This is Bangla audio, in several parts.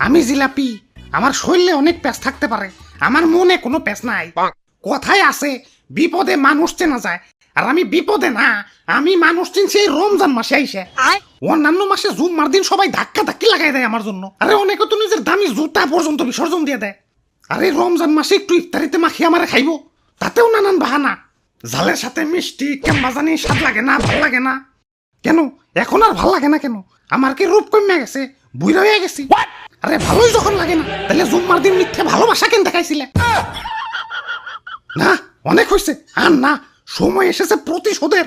আমি জিলাপি, আমার শরীরে অনেক প্যাঁচ থাকতে পারে, আমার মনে কোনো প্যাঁচ নাই। কথায় আছে বিপদে মানুষ চেনা যায়, আর আমি বিপদে না, আমি মানুষ চিনছি এই রমজান মাসে আইসে। অন্যান্য মাসে জুম্মার দিন সবাই ধাক্কা ধাক্কি লাগাই দেয় আমার জন্য, আরে অনেকে তো নিজের দামি জুতা পর্যন্ত বিসর্জন দিয়ে দেয়। আরে রমজান মাসে একটু ইফতারিতে মাখিয়ে আমারে খাইবো, তাতেও নানান বাহানা। ঝালের সাথে মিষ্টি কেমবা জানি স্বাদ লাগে না, ভাল লাগে না। কেন এখন আর ভাল লাগে না কেন? আমার কি রূপ কমে গেছে, বুইরা হয়ে গেছি? আরে ভালোই যখন লাগে না, তাহলে জুম্মার দিন মিথ্যে ভালোবাসা কেন দেখাইছিলে? না অনেক হয়েছে, আর না, সময় এসেছে প্রতিশোধের।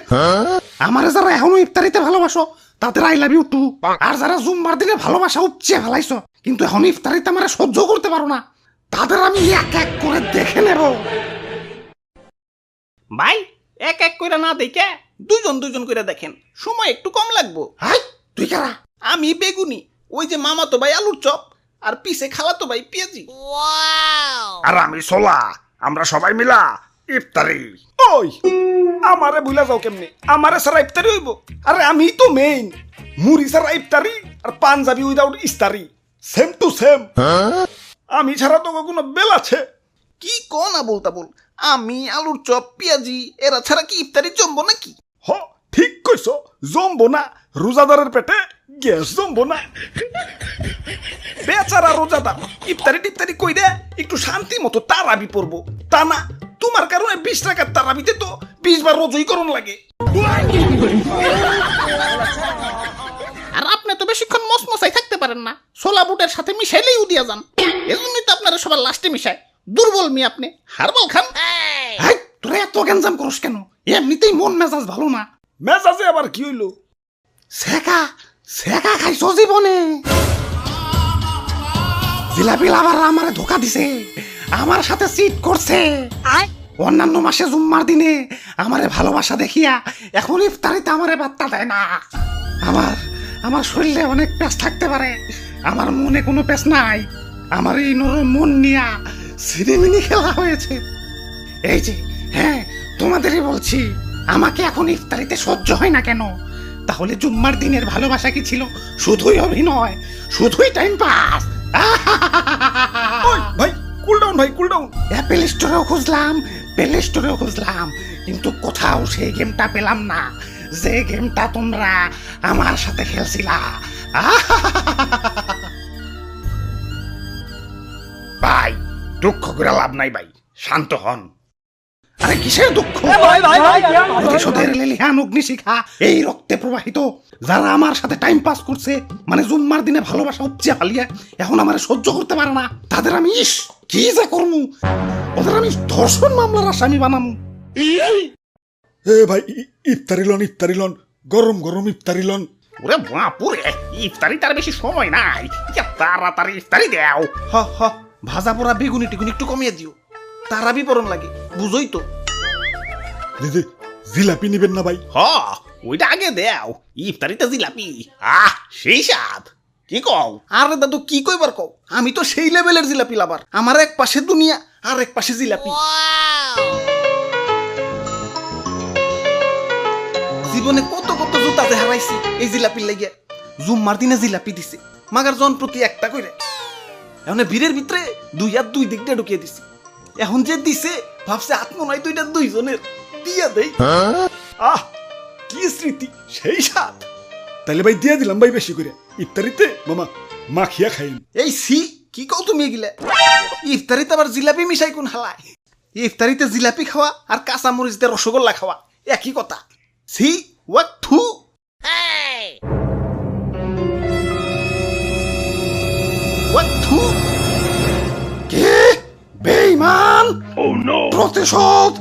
আমারে যারা এখনো ইফতারিতে ভালোবাসো তাদের আই লাভ ইউ টু, আর যারা জুম্মার দিনে ভালোবাসা উপচে ফেলাইছো কিন্তু এখন ইফতারিতে আমারে সহ্য করতে পারো না, তাদের আমি এক এক করে দেখে নেব। ভাই এক এক করে না দেখে দুজন দুজন করে দেখেন, সময় একটু কম লাগবো। হাই তুই কারা? আমি বেগুনি, ওই যে মামাতো ভাই আলুর চপ, আর পিছে খালাতো ভাই পেঁয়াজি। আর আমি সোলা, আমরা সবাই মিলা ইফতারি। ওই আমারে ভুলা যাও কেমনে? আমারে সারা ইফতারি হইব? আরে আমি তো মেইন, মুড়ি সারা ইফতারি আর পাঞ্জাবি উইদাউট ইস্তারি, সেম টু সেম। আমি ছাড়া তো কোনো বেল আছে? কি কোন বলতা বল, আমি আলুর চপ পেঁয়াজি এরা ছাড়া কি ইফতারি জমবো নাকি? হ ঠিক কইছো, জমবো না, রোজাদারের পেটে গ্যাস জমবো না। বেচারা রোজাদার ইফতারি টিফতারি কইরে একটু শান্তি মতো তারাবি পড়বো, তা না, তোমার কারণে 20 টাকার তারাবিতে তো 20 বার রোজই করণ লাগে। আর আপনি তো বেশিক্ষণ মসমসাই থাকতে পারেন না, ছোলা বুটের সাথে মিশাইলেই উদিয়া যান, এজন্যই তো আপনারা সবার লাস্টে মিশায়। দুর্বল মি আপনি, হারবাল খান। হাই তোরা এত গ্যাঞ্জাম করস কেন? এমনিতেই মন মেজাজ ভালো না। মেজাজে আবার কি হইলো? সেকা সেকা খাইছো জীবনে? জিলাপি লাভার আমারে ধোকা দিছে, আমার সাথে চিট করছে। অন্যান্য মাসে জুম্মার দিনে আমারে ভালোবাসা দেখিয়া এখন ইফতারিতে আমারে বার্তা দেয় না। আমার শরীরে অনেক প্যাঁচ থাকতে পারে, আমার মনে কোনো প্যাঁচ নাই। আমার এই নরম মন নিয়া সিনেমিনি খেলা হয়েছে। এই যে হ্যাঁ, তোমাদেরই বলছি, আমাকে এখন ইফতারিতে সহ্য হয় না কেন? তাহলে জুম্মার দিনের ভালোবাসা কি ছিল শুধুই অভিনয়, শুধুই টাইম পাস? ভাই কুল ডাউন, ভাই কুল ডাউন। অ্যাপেল স্টোরেও খুঁজলাম, প্লে স্টোরেও খুঁজলাম, কিন্তু কোথাও সেই গেমটা পেলাম না, যে গেমটা তোমরা আমার সাথে খেলছিলা। ভাই দুঃখ করে লাভ নাই ভাই, শান্ত হন। আরে কিসের দুঃখ? প্রতিশোধের লেলিহান অগ্নিশিখা এই রক্তে প্রবাহিত। যারা আমার সাথে টাইম পাস করছে, মানে জুম্মার দিনে ভালোবাসা উপচে ফালিয়া এখন আমার সহ্য করতে পারে না, তাদের আমি কি যে করমু, ওদের আমি ধর্ষণ মামলার আসামি বানামু। এ ভাই ইফতারি লন, গরম গরম ইফতারি লন। ওরে বাপুরে, ইফতারি তার বেশি সময় নাই, তাড়াতাড়ি ইফতারি দেও। হ হ, ভাজা পোড়া বেগুনি টিগুনি একটু কমিয়ে দিও, তারাবি পরন লাগে, বুঝোই তো। জিলাপি নিবেন না ভাই? হ ওইটা আগে দেও, ইফতারিতে জিলাপি, সেই স্বাদ। কি কও? আরে দাদু কি কইবার কও, আমি তো সেই লেভেলের জিলাপি লাভার, আমার এক পাশে দুনিয়া আর এক পাশে জিলাপি। জীবনে কত কত জুতাতে হারাইছি এই জিলাপির লাগিয়া। জুম্মার দিনে জিলাপি দিছে, মাগার জন প্রতি একটা কইরে। এখন বীরের ভিতরে 2 হাত 2 দিক দিয়ে ঢুকিয়ে দিছে। এখন যে দিছে ভাবছে আত্মনয় দুইটা দুইজনের, দিয়া দেই। কি স্মৃতি, সেই স্বাদ। তাইলে ভাই দিয়ে দিলাম ভাই বেশি করে, ইফতারিতে মামা মাখিয়া খাইন। এই সি কি কও তুমি এগুলা? ইফতারিতে আবার জিলাপি মিশাই কোন হালায়? ইফতারিতে জিলাপি খাওয়া আর কাঁচা মরিচ দিয়ে রসগোল্লা খাওয়া একই কথা। সি ওয়াট থু। What কে বেঈমান? প্রতিশোধ